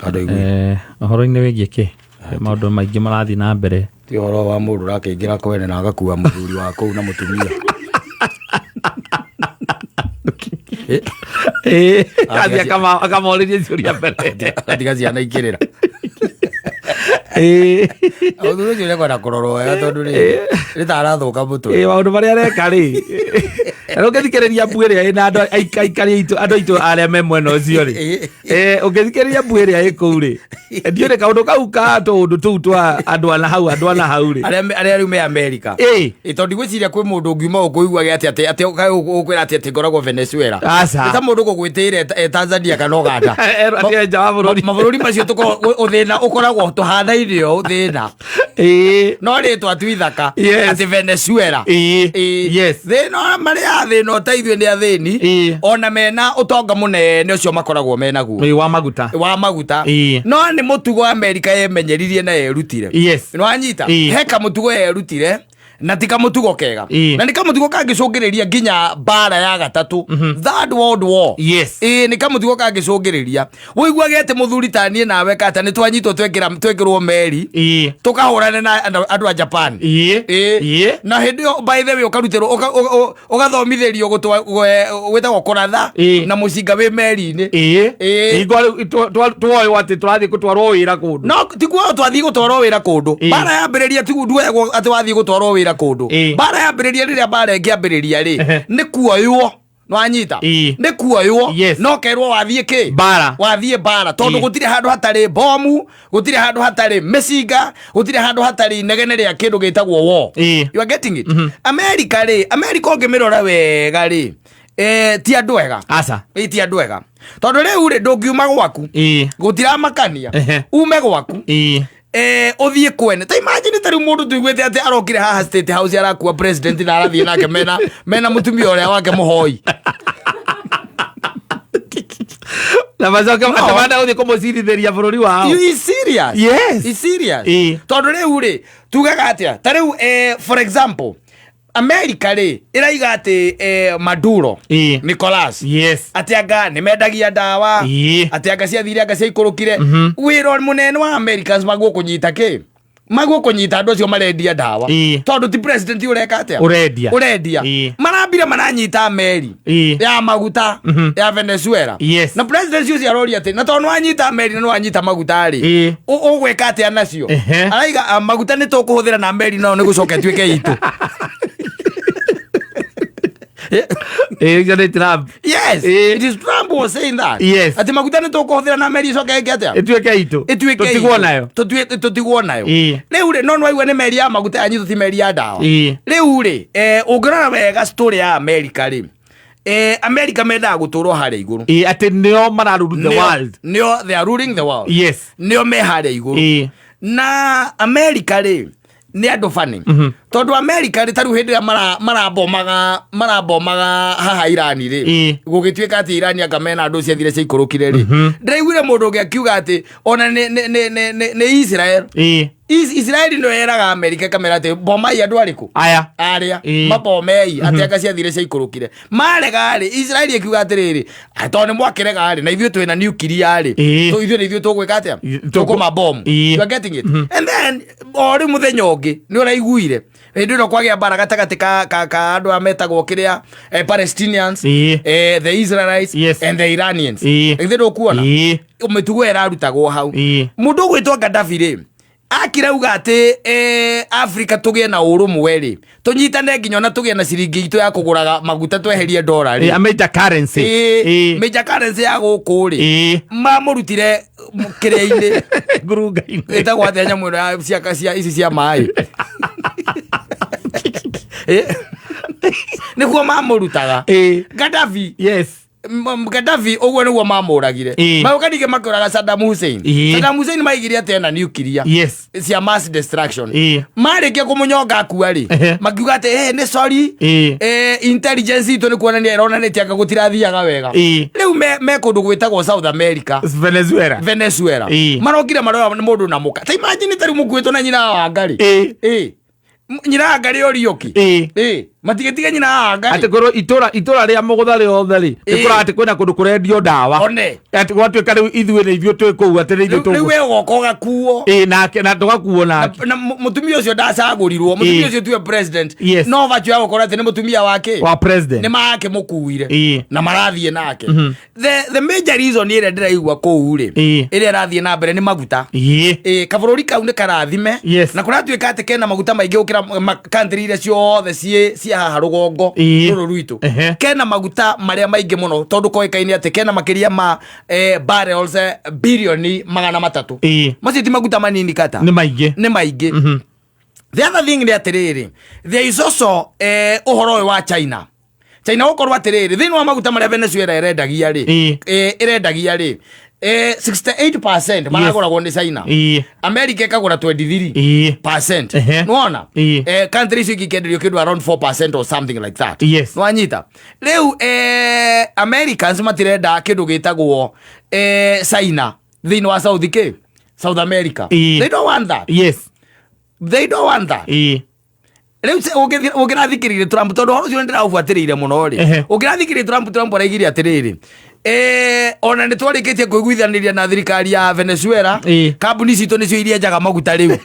Ohoro-inĩ wĩgiĩ kĩ maũndũ maingĩ marathi na mbere ti horo wa mũndũ rakĩingĩra kwene na agakua mũthuri wa kũu na mũtumia athi akamorĩria ciũria mbere atiga ciana ikĩrĩra ũthuri ũcio nĩkwenda kũrorwo wega tondũ nĩ ta arathũka mũtwe maũndũ marĩa areka rĩ ũngĩthikĩrĩria mbu ĩrĩa ĩna andũ aikari andũ aitũ arĩa me mwena ũcio rĩ ũngĩthikĩrĩria mbu ĩrĩa ĩ kũu rĩ ndiũrĩ kaũndũ kau ka tũũndũ tũu twa andũ ana hau rĩ arĩa rĩu me Amerika tondũ ndigwĩciria kwĩ mũndũ ũngiuma ũkũiguage atĩ ũkwĩra atĩ ngoragwo Venezuela nĩ ta mũndũ gũgwĩtĩire Tanzania kana Uganda mabũrũri macio thĩna ũkoragwo tũhanaine o thĩna no rĩtwa tu ithaka atĩ Venezuela thĩna marĩa thĩna ũteithio nĩ athĩni ona mena ũtonga mũnene ũcio makoragwo menaguo wa maguta no nĩ mũtugo Amerika yemenyeririe na yerutire nĩwanyita he kamũtugo yerutire na tika mũtugo kega na nĩ kamũtugo kangĩcũngĩrĩria nginya mbara ya gatatũ Third World War nĩ kamũtugo kangĩcũngĩrĩria wĩiguage atĩ mũthuri taniĩ nawe kata nĩ twanyitwo twekĩrwo meri tũkahũrane na andũ a Japan na hĩndĩ ĩyo by the way ũkarutĩrwo ũgathomithĩrio gwĩtagwo kũratha na mũcinga wĩ meri-inĩ tuoywo atĩ tũrathiĩ gũtwarwo wĩra kũndũ no tiguo twathiĩ gũtwarwo wĩra kũndũ mbara yambĩrĩria tiguo atĩ wathiĩ gũtwarwo wĩra kũndũ mbara yambĩrĩria rĩrĩa mbara ĩngĩambĩrĩria rĩ nĩ kuoywo nwanyita nĩ kuoywo no kerwo wathiĩ kĩ wathiĩ mbara tondũ gũtirĩ handũ hatarĩ bomu gũtirĩ handũ hatarĩ mĩcinga gũtirĩ handũ hatarĩ inegene rĩa kĩndũ gĩtagwo war you are getting it America ũngĩmĩrora wega rĩ ti andũ ega ti andũ ega tondũ rĩu rĩ ndũngiuma gwaku gũtiramakania ume gwaku ũthiĩ kwene ta imagine tarĩ mũndũ tuiguĩte atĩ arokire haha State House arakuwa president na arathiĩ nake mena mũtumia ũrĩa wake mũhoi na macoka matamanda ũthiĩ kũmũcirithĩria bũrũri wao serious tondũ rĩu rĩ tugaga atĩa ta rĩu for example America rĩ ĩraiga atĩ Maduro Nicolas atĩ anga nĩ mendagia ndawa atĩ anga ciathire anga ciaikũrũkire wĩra mũnene wa Americans magũkũnyita kĩ magũkũnyita andũ acio marendia ndawa tondũ ti president ũreka atĩa ũrendia marambire mananyita meri ya maguta ya Venezuela na president ũcio aroria atĩ na tondũ wanyita meri na wanyita maguta rĩ ũgwĩka atĩa nacio araiga maguta nĩ tũkũhũthĩra na meri no nĩ gũcoka tuĩke itũ Trump. Yes, it is Trump was saying that. Ati maguta nĩ tũkũhũthĩra na meri icoke ĩkĩate ĩtuĩke itũ tũtigwo nayo rĩu rĩ no nĩwaigua nĩ meri ya maguta yanyitwo ti meri ya ndawa rĩu rĩ ũngĩrora wega story ya America rĩ America mendaga gũtũrwo harĩa igũrũ atĩ nĩo mararule the world they are ruling the world nĩo me harĩa igũrũ na America rĩ nĩ andũ bani tondũ America rĩ tarũ hĩndĩ ĩrĩa marabommaga haha Irani rĩ gũgĩtuĩka atĩ Irani anga mena andũ ciathire ciaikũrũkire rĩ ndĩraiguire mũndũ ũngĩ akiuga atĩ ona nĩ Israeli no yeraga America kamera atĩ bomai andũ arĩkũ arĩa mabomei atĩ anga ciathire ciaikũrũkire marega rĩ Israeli akiuga atĩrĩrĩ tondũ nĩ mwakĩrega rĩ na ithuĩ twĩna nuclear rĩ ithuĩ tũgwĩka atĩa tũkũmabomu you are getting it and then o rĩ mũthenya ũngĩ nĩ ũraiguire hĩndĩ ĩno kwagĩa mbara gatagatĩ ka andũ ametagwo kĩrĩa Palestinians the Israelites and the Iranians ithĩ ndũkuona mĩtugo ĩrarutagwo hau mũndũ ũgwĩtwo Gaddafi rĩ akirauga atĩ Africa tũgĩe na ũrũmwe rĩ tũnyitane nginya na tũgĩe na ciringi itũ ya kũgũraga maguta tweherie dollar rĩ major currency ya gũkũ rĩ mamũrutire kĩrĩa-inĩ ngurunga-inĩ ĩtagwo atĩa nyamũ cia ici cia maĩ nĩguo mamũrutaga Gaddafi Gaddafi ũguo nĩguo mamũragire maũkanige makĩũraga Saddam Hussein maigire atĩ ena nuclear cia mass destruction marĩkia kũmũnyonga akua rĩ makiuga atĩ nĩ sorry intelligence itũ nĩ kuonania ĩronanĩtie anga gũtirathiaga wega rĩu me kũndũ gwĩtagwo South America Venezuela marokire marora mũndũ na mũka ta imagine tarĩ mũkuĩtwo na nyina wa Ngarĩ nyina wa Ngarĩ Oriuki matigetiga nyina anga ati koro itora ria mugutha ri othe ri ikora ati kwina kundu kurendio ndawa one ati gwatuika riu ithuĩ nĩ ithuĩ twĩ kũu atĩ nĩ ithuĩ riu we goko gakuo na tugakuo nake na mutumia ũcio ndacagũrirwo mutumia ũcio tiwe president no vachu ya gũkorwo atĩ nĩ mutumia wake wa president nĩ make mũkuire na marathiĩ nake the major reason ĩrĩa ndĩraigua kũu rĩ ĩrĩa ĩrathiĩ na mbere nĩ maguta kabũrũri kau nĩ karathime na kũratuĩka atĩ kena maguta maingĩ gũkĩra country iria ciothe ciĩ haha rũgongo rũrũ rwitũ kena maguta marĩa maingĩ mũno tondũ koĩkaine atĩ kena makĩria ma barrels bilioni 300 macio ti maguta manini kata nĩ maingĩ the other thing nĩ atĩrĩrĩ there is also ũhoro ũyũ wa China gũkorwo atĩrĩrĩ thĩinĩ wa maguta marĩa Venezuela ĩrendagia rĩ 68% maragũragwo nĩ China America ĩkagũra 23% nĩwona country icio ikĩenderio kĩndũ around 4% or something like that nĩwanyita rĩu Americans matirenda kĩndũ gĩtagwo China thĩinĩ wa South America they don't want that they don't want that rĩu ũngĩrathikĩrĩire Trump tondũ horo ũcio ndĩraũbuatĩrĩire mũno rĩ ũngĩrathikĩrĩire Trump araigire atĩrĩrĩ ona nĩ twarĩkĩtie kũiguithanĩria na thirikari ya Venezuela kambuni citũ nĩcio iria njaga maguta rĩu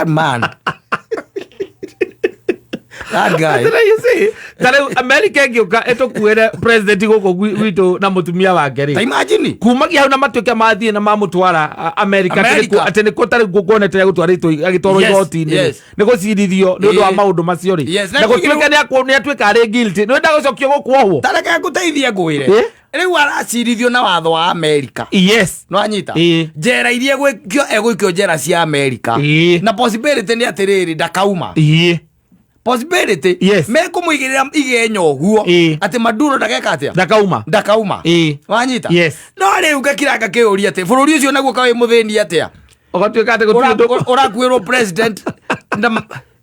man that guy tare America ngĩũka ĩtũkuĩre president gũkũ gwitũ na mũtumia wake rĩ imagine kumagia hau na matuĩke mathiĩ na mamũtwara America atĩ nĩ kũtarĩ gũkuonete gũtwarĩtwo agĩtwarwo igoti-inĩ nĩ gũcirithio nĩ ũndũ wa maũndũ macio rĩ na gũtuĩke nĩ atuĩka arĩ guilty nĩ wenda gũcokio gũkũ ũguo tareke ngũteithie ngwĩre rĩu aracirithio na watho wa America no anyita njera iria egũikio njera cia America na possibility nĩ atĩrĩrĩ ndakauma possibility mekũmũigĩrĩra igenyo ũguo atĩ Maduro ndageka atĩa ndakauma wanyita no rĩu gakiranga kĩũria atĩ bũrũri ũcio naguo kawe mũthĩni atĩa ũgatuĩka atĩ gũtirĩ ũrakuĩrwo president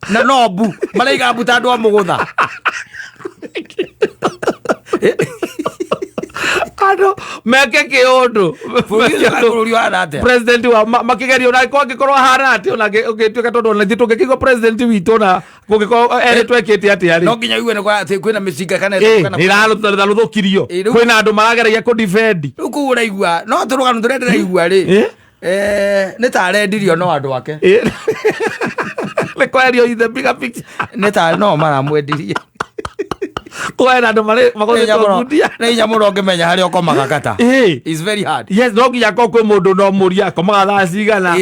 na nobu maraiga mbuta andũ a mũgũtha ano meke kĩũndũ president wa makĩgerio na angĩkorwo hana atĩ ona ũgĩtuĩka tondũ ona ithuĩ tũngĩkĩigwo president witũ na kũngĩkorwo erĩ twekĩte atĩa rĩ no nginya igue atĩ kwĩna mĩcinga kana ĩrarũthũkirio kwĩna andũ marageragia kũdefend rĩu kũu ũraigua no tũrũgano tũrĩa ndĩraigua rĩ nĩ ta arendirio no andũ ake nĩ kwerio ithe bigger picture nĩ ta no maramwendirie kwena andũ magũthĩtũngudia nĩ hinya mũno ũngĩmenya harĩa ũkomaga kata it's very hard no nginya ko kwĩ mũndũ no mũria akomaga thaa cigana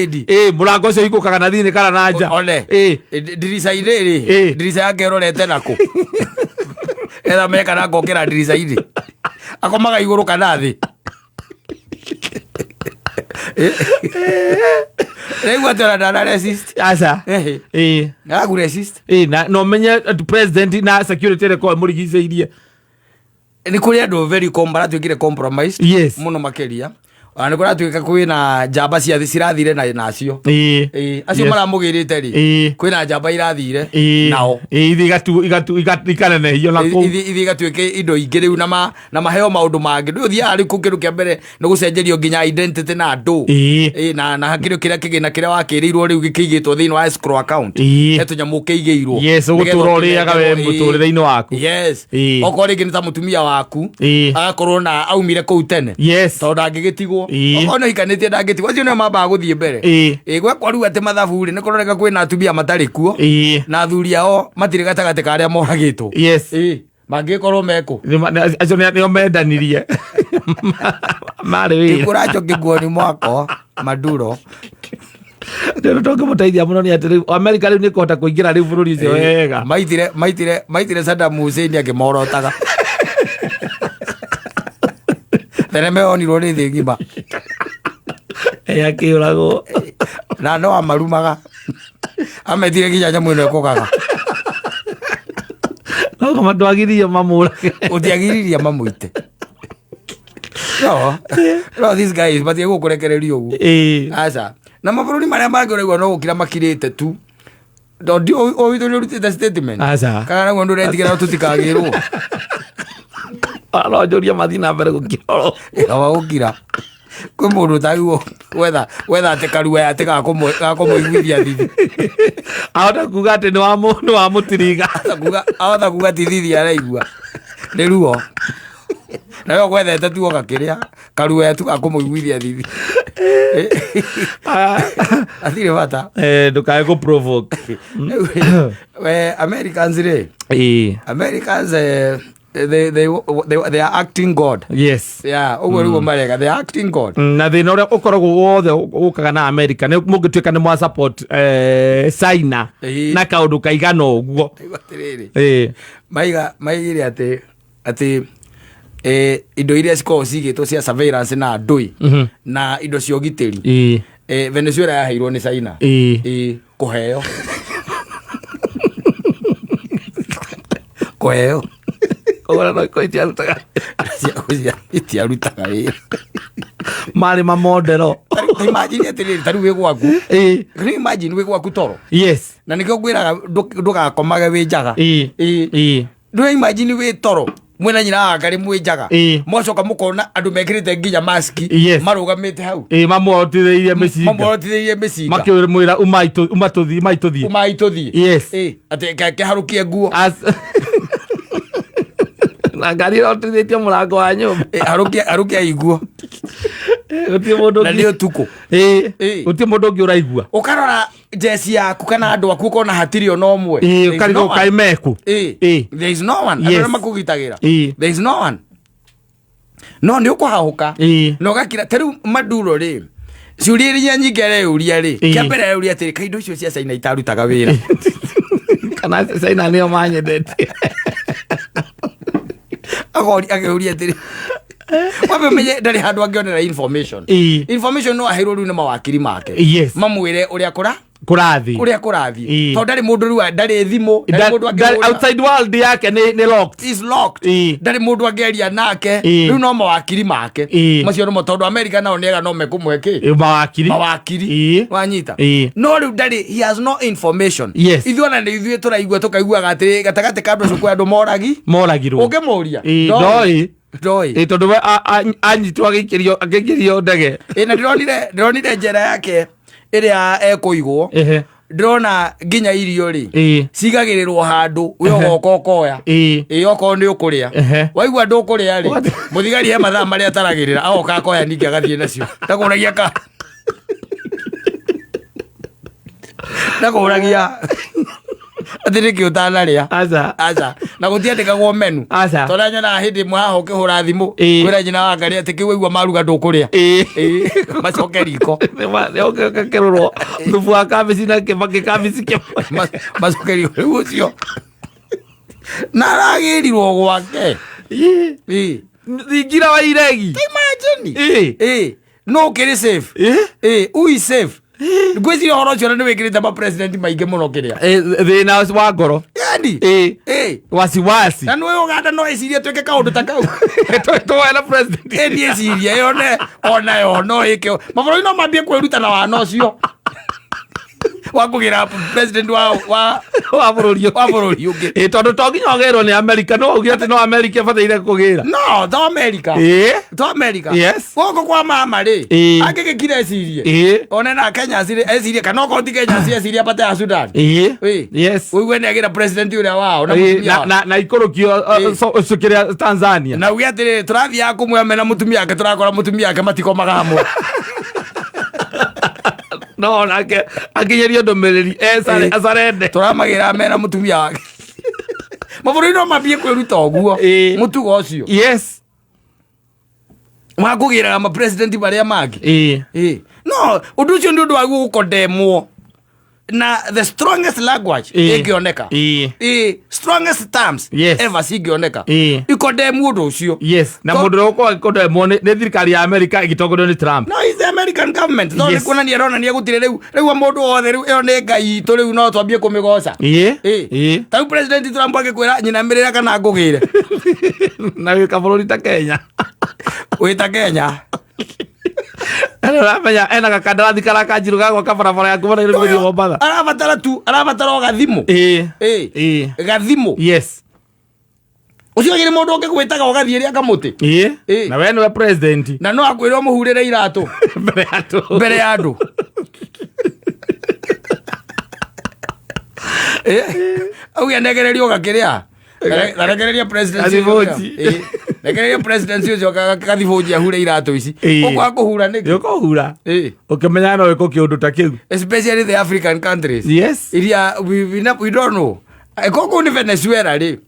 mũrango ũcio hingũkaga na thĩinĩ kana na nja one ndirica-inĩ rĩ ndirica yake ĩrorete nakũ etha mekana ngokĩra ndirica-inĩ akomaga igũrũ kana thĩ rĩu atĩ ona resist aca agaku resist no menye president na security record mũrigicĩirie nĩ kũrĩ andũ very comparatuĩkire compromised mũno makĩria nĩ kũratuĩka kwĩna njamba cia thĩ cirathire nacio acio maramũgĩrĩte rĩ kwĩna njamba irathire nao ikanenehio ithiĩ igatuĩke indo ingĩ rĩu na maheo maũndũ mangĩ ndũ ũthiaga rĩu kĩndũ kĩa mbere nĩ gũcenjerio nginya identity na andũ na hakĩrĩ kĩrĩa kĩgĩna kĩrĩa wakĩrĩirwo rĩu gĩkĩigĩtwo thĩinĩ wa escrow account he tũnyamũ kĩigĩirwo ũgũtũra ũrĩaga we mũtũrĩre-inĩ waku okorwo rĩngĩ nĩ ta mũtumia waku agakorwo na aumire kũu tene tondũ ndangĩgĩtigwo okorwo hikanĩtie ndangĩtigwo acio nĩo mambaga gũthiĩ mbere gwekwa rĩu atĩ mathabu rĩ nĩ kũroneka kwĩna atumia matarĩ kuo na athuri ao matirĩ gatagatĩ ka arĩa moragĩtwo mangĩkorwo mekũ acio nĩo mendanirie marĩ wĩra kũracokĩguo nĩ mwako Maduro ndĩro tũngĩmũteithia mũno nĩ atĩ rĩu Amerika rĩu nĩ kũhota kũingĩra rĩu bũrũri ũcio wega maitire Saddam Hussein akĩmorotaga theneme onirwo nĩ thĩ ng'ima akĩũragwo na no amarumaga ametire nginya nyamũ ĩno ĩkũgaga no matwagiririe mamũrage ũtiagiririe mamũite no these guys batie gũkũrekereria ũguo aca na mabũrũri marĩa mangĩ ũraigua no gũkira makirĩte tu ndio o witũ nĩ ũrutĩte statement kana naguo ndũretigĩra tũtikagĩrwo no njũria mathi na mbere gũkira gũkira Kwe mundu taguo wetha ate karua ate gakomuiguithia thithi. Ahota kuga ati ni wa mutiriga. Ahota kuga ti thithi araigua. Ni ruo. Na yo gwethete tu gakiria karua tu gakomuiguithia thithi. Athire bata. Ndukae go provoke. Americans re. Americans they are acting God. Yes. Yeah, rugo marega they are acting God. Na thina uria ukoragwo wothe ukaga na America ne mungituika ni mwa support China na kaundu kaigana uguo. Maigire ati indo iria cikoragwo cigĩtwo cia surveillance na ndũi na indo cia ũgitĩri Venezuela yaheirwo nĩ China kũheo Ora no itiarutaga wĩra marĩ mamondero. Imagine atĩrĩrĩ tarĩu wĩ gwaku imagine wĩ gwaku toro. Yes. Na nĩkĩo ngwĩraga ndũgakomage wĩ njaga. Ndũ imagine wĩ toro mwena nyina ngari mwenjaga mocoka mukona andu mekirite nginya mask marugamite hau mamorotitheirie mĩcinga makĩmwĩra umaituthi. Yes. ate keharukie nguo na ngari rotithĩtie mũrango wa nyũmba harukia iguo utie mundu na ndio tuko utie mundu ũngĩ ũraigua ukarora jesi yaku kana andu aku ukona hatiri ono mwe karigo kaimeku there is no one andũ makugitagira there is no one no nĩ ukuhahuka no gakira teru Maduro ri ciuria nyingere uria ri kiambere uria atiri kaindo icio cia China itarutaga wira kana China nĩo manyendete ageuria atiri wabe menye ndari handu angionera information no ahirwo riu ni mawakiri make mamwire uria kurathi to ndari mundu riu ndari thimu ndari mundu outside world yake ni locked is locked ndari mundu angeria nake riu no mawakiri make macio no tondu America nao niega no mekumweki mawakiri wanyita no riu ndari he has no information ithuona ni ithuĩ tũraigua tukaiguaga atĩ gatagate ka andũ kwa andũ moragirwo ũngemuria ndoi tondu anyitwo agĩkirio ndege na ndironire njera yake iria ekuigwo ndrona nginya irio ri cigagirirwo handu we ogokoya oko ni ukuria waigua ndukuria ri muthigari he mathaa maria ataragirira agoka akoya ningi agathie nacio ndakuragia ka ndakuragia athiriki utanaria aza na gutiandikagwo menu tondu nyona hindi mwaho ukihura thimu kwira nyina wa ngari ati kiwaigua maruga ndukuria macoke riko kerorwo thubu wa kabici na kibaki kabici macoke riko ucio na aragirirwo gwake thingira wa iregi imagine no kiri safe who is safe ngwĩciria horo cio nĩ wĩkĩrĩte ma president maingĩ mũno kĩrĩa thĩna wa ngoro yani wasiwasi na nĩ Uganda no ĩcirie twĩke kaũndũ ta kau twena president niĩ ciria yone onayo no ĩke mabũrũri no mambie kwĩruta na wana ũcio wa kugira president wa bũrũri ũngĩ tondu to nginya ũgĩrwo nĩ America no uge ati no America bataire kugira no to America yes goko kwa mama ri angĩgĩkire cirie one na Kenya cirie kana ko ti Kenya cirie pata ya Sudan yes uigwe nĩ agira president ũrĩa wao na ikorokio sukiria Tanzania na uge ati turathi ya kumwe na mutumia yake turakora mutumia yake matikomaga hamwe no nake akinyerio ndomereri azarende turamagira mena mutumia wake mabũrũri no mambie kwĩruta ũguo mũtugo ũcio yes makugira ma president baria mangĩ no ũndũ ũcio nĩ ũndũ wa gũkondemwo na the strongest language ingioneka strongest terms ever cingioneka ikondemu ũndũ ũcio na mũndũ ũrĩa ũkondemwo nĩ thirikari ya America ĩgĩtongorio nĩ Trump no is the American government no nĩ kuonania aronania gũtirĩ rĩu mũndũ wothe rĩu ĩyo nĩ ngai itũ rĩu no twambie kũmĩgoca tarĩu president Trump agĩkwĩra nyinamĩrĩra kana ngũgĩre na wĩka bũrũri ta Kenya wĩta Kenya aramenya ena gakandarathi karakanjiru gagwa kabarabara ya kuma Nairobi gũthiĩ Mombasa arabatara gathimũ gathimũ yes ucio ngire mundu ngigwitaga ugathie ria kamuti na we no president na no akwira muhurire iratu mbere ya andu au yanegererio gakiria Naragereria president Naragereria president ucio kathibunjia hure iratu ici ukwa kuhura niki yoko hura ukimenya no wiko kiundu ta kiu especially the African countries yes iria we don't know koko ni Venezuela ri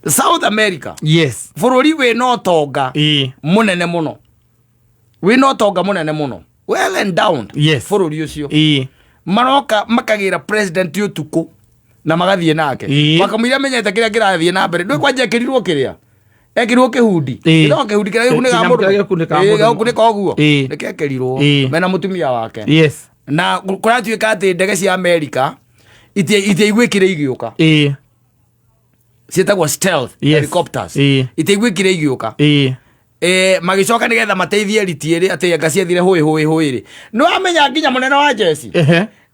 South America yes bururi we no tonga munene muno we no tonga munene muno well and down yes bururi ucio maroka makagira president utuku na magathie nake wakamwira menyete kiria kirathie na mbere ndwe kwanja kirirwo kiria ekirwo kihudi ndo kihudi kiria kunega mundu kuneka oguo nikekerirwo mena mutumia wake yes na kuratuika ati ndege cia America itie igwikire igiuka cietagwo stealth helicopters itie igwikire igiuka magicoka nigetha mateithie ritiere ati anga ciethire hui ri no amenya nginya munene wa jeshi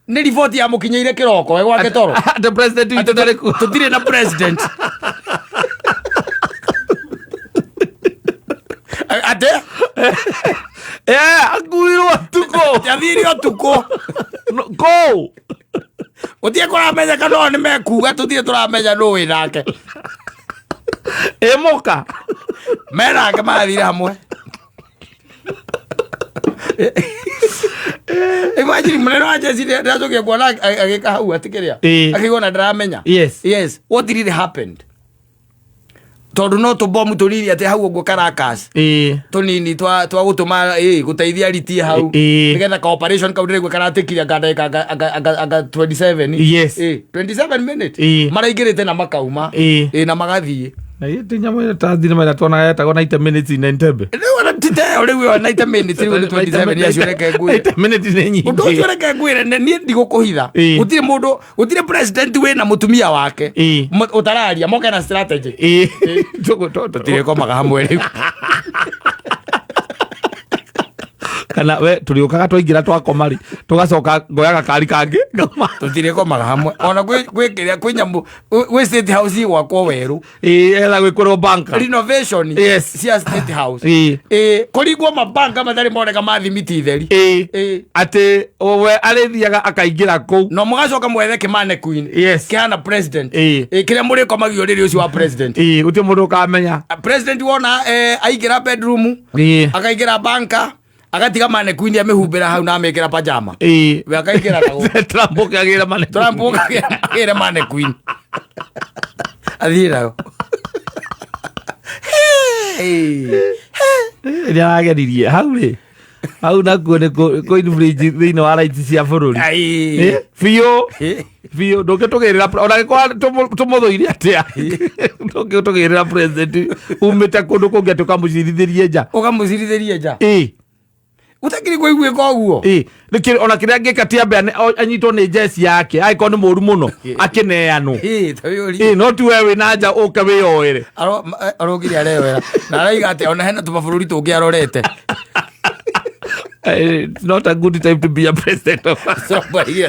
ni riboti ya mukinyeire kiroko we gwake toro the president witu ndariku tutire na president ate akuirwo tuko yathirio tuko go utie kuramenya kana ni mekuga tutire turamenya no we nake moka mera kama thire hamwe imagine munene wa jeshi ndacokia kuona agika hau atikiria akigona ndaramenya yes what really happened tondu no tubomu turiri ati hau uguo Caracas tunini twa gutuma guteithia riti hau nigetha cooperation kaudire gwe karatekiria ngandeka aga 27 yes 27 minutes maraingirite na makauma na magathie na yete nyamo ta thina mara tona yetagwo 90 minutes in Entebbe wana tite uri we 90 minutes uri 27 ya shureke ngwe 90 minutes ni nyingi undu shureke ngwe ni ndigukuhitha utire mundu utire president we na mutumia wake utararia moka na strategy tutire komaga hamwe riu kana we turiukaga twaingira twakomari tugacoka ngoyaga kari kangi tutire komaga hamwe ona gwikiria kwinyamu we state house gwakwo weru ela gwikoro bank renovation cia state house kurigwo mabanka mathari moneka mathimiti theri ati we arithiaga akaingira ku no mugacoka mwethe Kimane Queen kiana president kiria muri komagio riri ucio wa president uti mundu kamenya president wona aingira bedroom akaingira banka agatiga Mane Queen amehumbira hau na amekera pajama we akaingira nago Trump kagira Mane Queen athira ya ageririe hau ri hau na kuone ko influence thini wa rights cia bururi fio ndoke tugirira ona kwa tumuthoire atia ndoke tugirira president umite kundu kunge tukamucirithirie nja utakiri kuigwe koguo nikiri ona kiria ngika tiambe anyitwo ni jeshi yake aiko ni muru muno akineano no tu wewe naja uke wiyoire arogiri arewera na araiga ati ona hena tumabururi tungi arorete it's not a good time to be a president of somebody.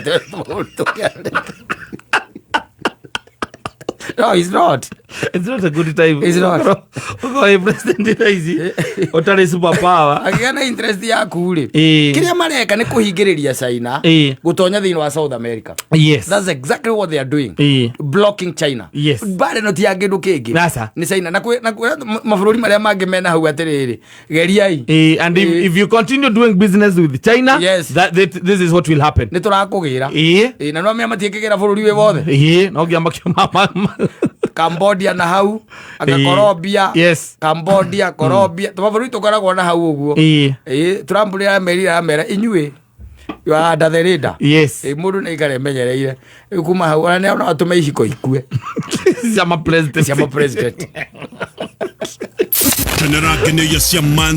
No, it's not. It's not a good time. It's not. Uko president Raisi otari super power. Agana interest ya kuri. Kiria mareka ni kuhingiriria China gutonya thini wa South America. Yes. That's exactly what they are doing. Blocking China. Yes. Bare no ti angidu kingi. Ni China na mabuluri maria mangi mena hau atiriri. Geriai. And if you continue doing business with China, yes, this is what will happen. Ni turakugira. Na no me matikigira buluri we bothe. No giamba mama Cambodia na hau anga Colombia Cambodia Colombia tubaburi tukoragwo na hau uguo Trump ria mera inyue you are under the radar mundu ni ikare menyereire kuma hau ona ne atume ihiko ikue siama president Tenera gene ya siama